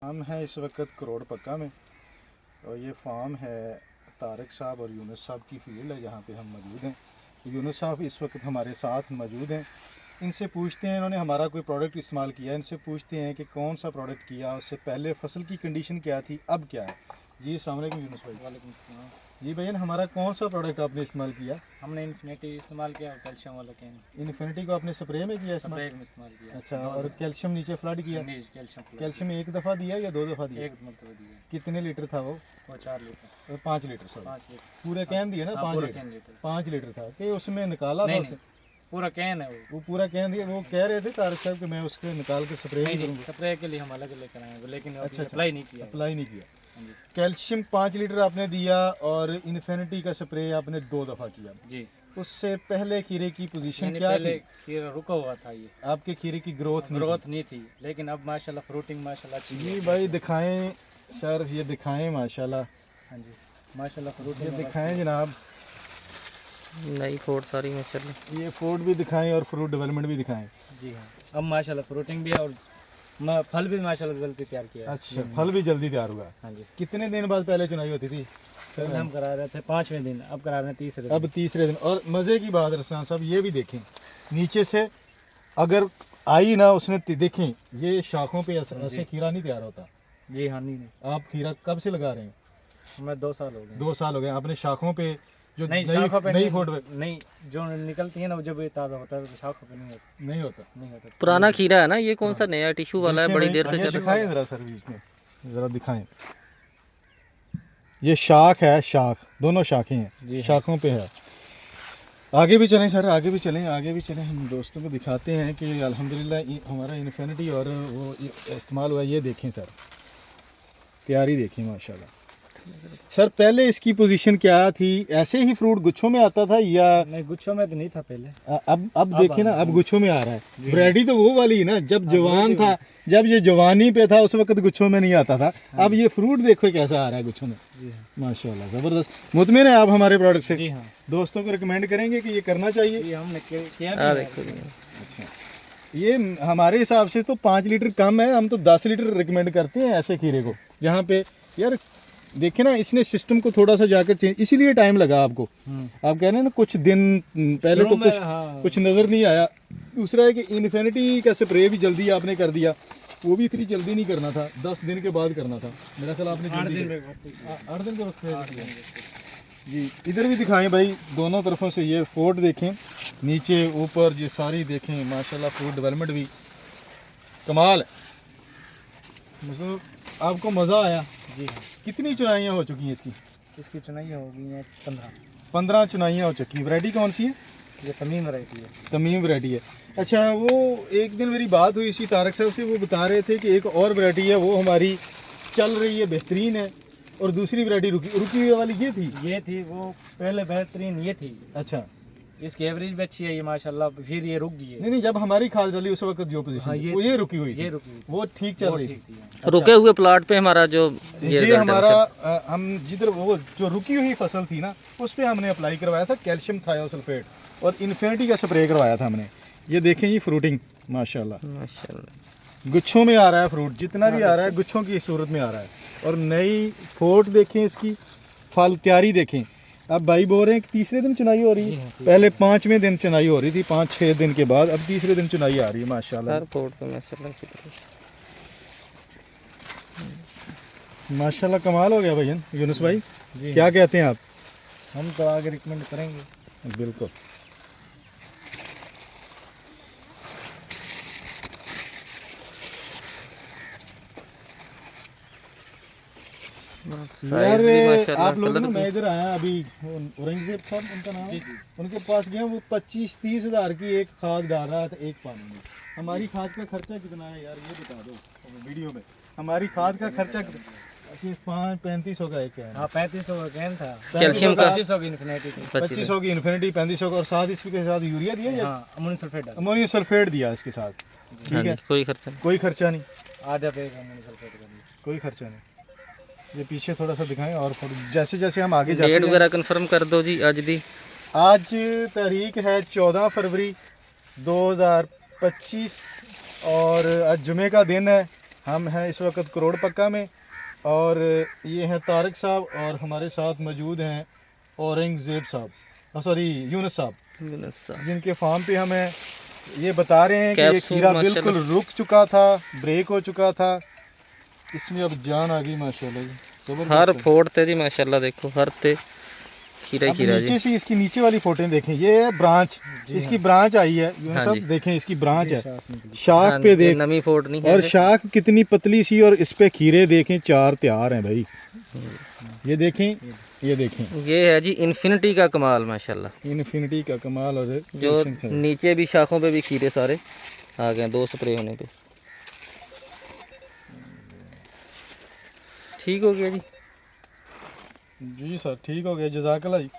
हम हैं इस वक्त करोड़ पक्का में और ये फार्म है तारिक साहब और यूनुस साहब की फील्ड है जहाँ पे हम मौजूद हैं। यूनुस साहब इस वक्त हमारे साथ मौजूद हैं। इनसे पूछते हैं, इन्होंने हमारा कोई प्रोडक्ट इस्तेमाल किया है, इनसे पूछते हैं कि कौन सा प्रोडक्ट किया, उससे पहले फसल की कंडीशन क्या थी, अब क्या है। जी अस्सलाम वालेकुम यूनुस भाई। वालेकुम सलाम। जी भैया, हमारा कौन सा प्रोडक्ट आपने इस्तेमाल किया? हमने इन्फिनिटी इस्तेमाल किया और कैल्शियम वाला कैन इन्फिनिटी को आपने स्प्रे में किया इस्तेमाल? स्प्रे में इस्तेमाल किया। अच्छा, और कैल्शियम नीचे फ्लड किया? नहीं, कैल्शियम कैल्शियम एक दफ़ा दिया या दो दफ़ा दिया? एक मतलब दिया। कितने लीटर था वो? 4 लीटर। 5 litre sir. 5 लीटर पूरा कैन दिया ना? हाँ, 5 पूरा लीटर। कैन लीटर 5 लीटर था कि उसमें निकाला था नहीं, उसे? पूरा कैन है वो पूरा कैन दिया। वो कह रहे थे तारिक साहब कि मैं उसके निकाल के स्प्रे भी नहीं, करूँगा। स्प्रे के लिए हम अलग लेकर आए हैं, लेकिन अच्छा, अप्लाई नहीं किया। अप्लाई नहीं किया। हाँ जी। कैल्शियम 5 लीटर आपने दिया और इन्फिनिटी का स्प्रे आपने 2 दफ़ा किया। जी। उससे पहले खीरे की पोजीशन यानी क्या पहले थी? खीरा रुका हुआ था, ये आपके खीरे की ग्रोथ नहीं थी, लेकिन अब माशाल्लाह फ्रूटिंग माशाल्लाह अच्छी जी है। भाई दिखाएं सर, ये दिखाएं माशाल्लाह, हाँ जी, माशाल्लाह ये फ्रूटिंग दिखाएं जनाब, नई फोर्ड सारी माशाल्लाह। ये फ्रूट भी दिखाएं और फ्रूट डेवलपमेंट भी दिखाएं। जी हाँ, अब माशाल्लाह फ्रूटिंग भी है और फल भी माशाल्लाह जल्दी तैयार किया है। अच्छा, फल भी जल्दी तैयार हुआ। हाँ जी। कितने दिन बाद पहले चुनाई होती थी? पहले हम करा रहे थे 5वें दिन, अब करा रहे हैं 3रे दिन। अब तीसरे दिन। और मज़े की बात रसलान साहब, ये भी देखें नीचे से अगर आई ना उसने देखें, ये शाखों पे ऐसे खीरा नहीं तैयार होता। जी हाँ। नहीं, आप खीरा कब से लगा रहे हैं? हमें 2 साल हो गए। 2 साल हो गए। आपने शाखों पे जो नहीं, नई शाखों पे नई फोट नहीं, जो निकलती है ना, वो जब ये ताज़ा होता है तो शाखों पे नहीं होता। नहीं होता। पुराना खीरा है ना, ये कौन सा नया टिश्यू वाला है, देखिए बड़ी भाई, देर से ये चल दिखाएं जरा सर, बीच में जरा दिखाएं। ये शाख है, शाख, दोनों शाखें हैं। जी हाँ। शाखों पे है। आगे भी चलें सर, आगे भी चलें, हम दोस्तों को दिखाते हैं कि अल्हम्दुलिल्लाह हमारा इन्फिनिटी और वो इस्तेमाल हुआ। ये देखें सर, तैयारी देखें माशाल्लाह। सर पहले इसकी पोजीशन क्या थी? ऐसे ही फ्रूट गुच्छों में आता था या? नहीं, गुच्छों में तो नहीं था पहले। अब देखिए ना, अब गुच्छों में आ रहा है। जी। वैरायटी तो वो वाली है ना, जब जवान था, जब ये जवानी पे था उस वक्त गुच्छों में नहीं आता था। अब ये फ्रूट देखो कैसा आ रहा है गुच्छों में। जी हाँ। माशाल्लाह ज़बरदस्त। मुतमिन है आप हमारे प्रोडक्ट से? जी हाँ। दोस्तों को रिकमेंड करेंगे कि ये करना चाहिए? जी, हमने किया हाँ भी है। देखो जी। अच्छा, ये हमारे हिसाब से तो 5 लीटर कम है, हम तो 10 लीटर रिकमेंड करते हैं ऐसे खीरे को। जहाँ पे यार देखिए ना, इसने सिस्टम को थोड़ा सा जाकर चेंज, इसीलिए टाइम लगा आपको। आप कह रहे हैं ना कुछ दिन पहले तो कुछ नज़र नहीं आया। दूसरा है कि इन्फिनिटी का स्प्रे भी जल्दी आपने कर दिया, वो भी इतनी जल्दी नहीं करना था, 10 दिन के बाद करना था। मेरा ख्याल आपने 8 दिन में 8 दिन के वक्त जी। इधर भी दिखाएं भाई, दोनों तरफों से ये फोर्ट देखें, नीचे ऊपर ये सारी देखें माशाल्लाह। फ्रूट डेवलपमेंट भी कमाल है। मतलब आपको मज़ा आया? जी हाँ। कितनी चुनाइयाँ हो चुकी हैं इसकी? इसकी चुनाई हो गई है 15 चुनाइयाँ हो चुकी हैं। वैरायटी कौन सी है? ये तमीम वैरायटी है। तमीम वैरायटी है। अच्छा, वो एक दिन मेरी बात हुई इसी तारक साहब से, वो बता रहे थे कि एक और वैरायटी है वो हमारी चल रही है, बेहतरीन है, और दूसरी वैरायटी रुकी हुई वाली ये थी। वो पहले बेहतरीन ये थी। अच्छा, इसकी एवरेज भी अच्छी है ये माशाल्लाह, फिर ये रुक गई है। नहीं, जब हमारी खाद डाली उस वक्त जो पोजीशन हाँ, वो ये रुकी हुई थी। ये रुकी हुई थी। वो ठीक चल वो रही ठीक थी। थी। अच्छा। रुके हुए प्लाट पे हमारा जो ये result है हमारा माशाल्लाह। हम जिधर वो जो रुकी हुई फसल थी ना, उस पे हमने अप्लाई करवाया था कैल्शियम थायोसल्फेट और इन्फिनिटी का स्प्रे करवाया था हमने। ये देखें, ये फ्रूटिंग माशाल्लाह माशाल्लाह गुच्छों में आ रहा है। फ्रूट जितना भी आ रहा है गुच्छों की सूरत में आ रहा है। और नई फोर्ट देखें, इसकी फल तैयारी देखें। अब भाई बोल रहे हैं कि तीसरे दिन चुनाई हो रही जी है। हाँ, पहले 5वें दिन चुनाई हो रही थी, 5-6 दिन के बाद अब तीसरे दिन चुनाई आ रही है माशाल्लाह। हर फोर्ड पे माशाल्लाह की तरह। माशाल्लाह कमाल हो गया भैया। यूनुस भाई जी क्या कहते हैं आप? हम तो आगे रिकमेंड करेंगे। बिल्कुल। यार साइज भी माशाल्लाह, आप लोग कलर ना, भी। मैं इधर आया अभी, औरंगजेब साहब उनका नाम है, उनके पास गया। वो 25-30 हज़ार की एक खाद डाल रहा था एक पानी में। हमारी खाद का खर्चा कितना है यार, ये बता दो वीडियो में। हमारी खाद का खर्चा 3500 का एक है। हाँ, 3500 का कैन था। कैल्शियम का 2500 की इन्फिनिटी थी। 2500 की इन्फिनिटी, 3500 का, और साथ इसके साथ यूरिया दिया या हाँ, अमोनियम सल्फेट डाला। अमोनियम सल्फेट दिया इसके साथ। हाँ ठीक है, जी, कोई खर्चा नहीं। कोई खर्चा नहीं, आधा बैग अमोनियम सल्फेट का दिया। कोई खर्चा नहीं। ये पीछे थोड़ा सा दिखाएं, और जैसे जैसे हम आगे जाते डेट हैं। वगैरह कंफर्म कर दो जी आज दी। आज तारीख है 14 फरवरी 2025 और आज जुमे का दिन है। हम हैं इस वक्त करोड़ पक्का में, और ये हैं तारिक साहब, और हमारे साथ मौजूद हैं औरंगजेब साहब, सॉरी यूनुस साहब, यूनुस साहब। जिनके फार्म पे हमें ये बता रहे हैं कि ये कैप्सूल खीरा माशाल्लाह। बिल्कुल रुक चुका था, ब्रेक हो चुका था, इसमें अब जान आ गई माशाल्लाह जी, जबरदस्त हर है। फोड़ ते जी माशाल्लाह, देखो हर ते खीरा अब खीरा जी। नीचे से इसकी नीचे वाली फोटें देखें, ये है ब्रांच, इसकी ब्रांच आई है यूनुस हाँ साहब, जी। देखें इसकी ब्रांच है, शाख निकली। शाख हाँ, पे ये देख, नमी फोड़ नहीं है और ये। शाख कितनी पतली सी, और इस पे खीरे देखें 4 तैयार हैं भाई, ये देखें, ये देखें ये है जी इन्फिनिटी का कमाल माशाल्लाह। इन्फिनिटी का कमाल। और जो पेशेंस है। नीचे भी शाखों पे भी खीरे सारे आ गए 2 स्प्रे होने पे। ठीक हो गया जी। जी सर, ठीक हो गया, जज़ाकल्लाह जी।